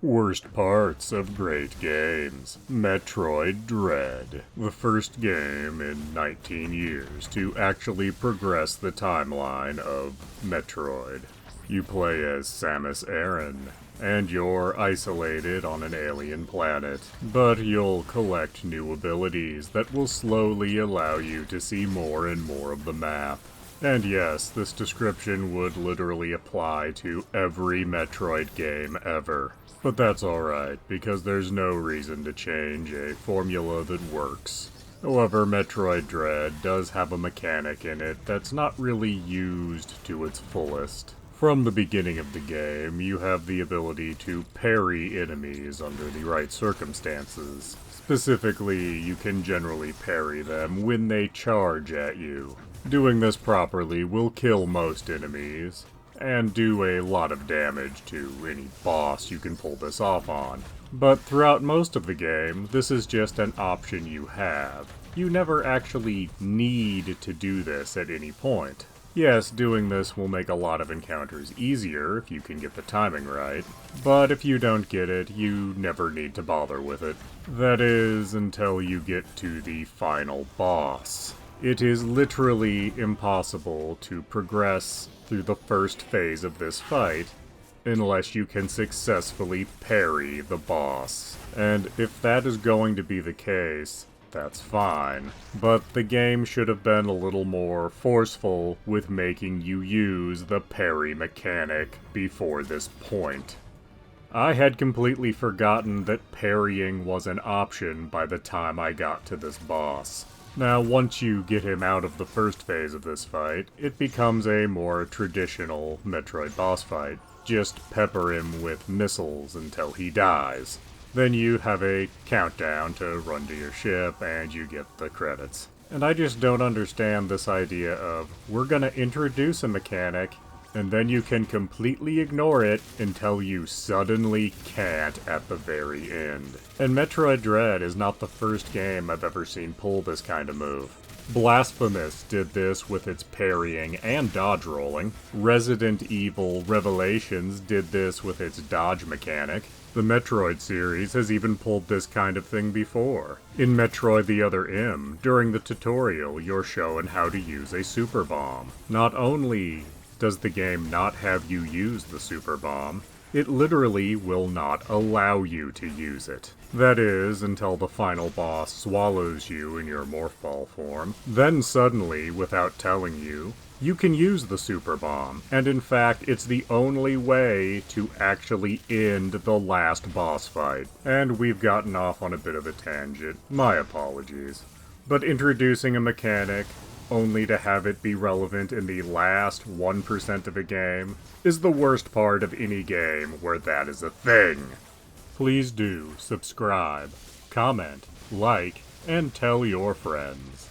Worst parts of great games. Metroid Dread. The first game in 19 years to actually progress the timeline of Metroid. You play as Samus Aran, and you're isolated on an alien planet, but you'll collect new abilities that will slowly allow you to see more and more of the map. And yes, this description would literally apply to every Metroid game ever. But that's alright, because there's no reason to change a formula that works. However, Metroid Dread does have a mechanic in it that's not really used to its fullest. From the beginning of the game, you have the ability to parry enemies under the right circumstances. Specifically, you can generally parry them when they charge at you. Doing this properly will kill most enemies, and do a lot of damage to any boss you can pull this off on. But throughout most of the game, this is just an option you have. You never actually need to do this at any point. Yes, doing this will make a lot of encounters easier if you can get the timing right, but if you don't get it, you never need to bother with it. That is, until you get to the final boss. It is literally impossible to progress through the first phase of this fight unless you can successfully parry the boss. And if that is going to be the case, that's fine. But the game should have been a little more forceful with making you use the parry mechanic before this point. I had completely forgotten that parrying was an option by the time I got to this boss. Now, once you get him out of the first phase of this fight, it becomes a more traditional Metroid boss fight. Just pepper him with missiles until he dies. Then you have a countdown to run to your ship, and you get the credits. And I just don't understand this idea of, we're gonna introduce a mechanic, and then you can completely ignore it until you suddenly can't at the very end. And Metroid Dread is not the first game I've ever seen pull this kind of move. Blasphemous did this with its parrying and dodge rolling. Resident Evil Revelations did this with its dodge mechanic. The Metroid series has even pulled this kind of thing before. In Metroid the Other M, during the tutorial, you're shown how to use a super bomb. Not only does the game not have you use the super bomb, it literally will not allow you to use it. That is, until the final boss swallows you in your morph ball form. Then suddenly, without telling you, you can use the super bomb, and in fact, it's the only way to actually end the last boss fight. And we've gotten off on a bit of a tangent. My apologies. But introducing a mechanic only to have it be relevant in the last 1% of a game is the worst part of any game where that is a thing. Please do subscribe, comment, like, and tell your friends.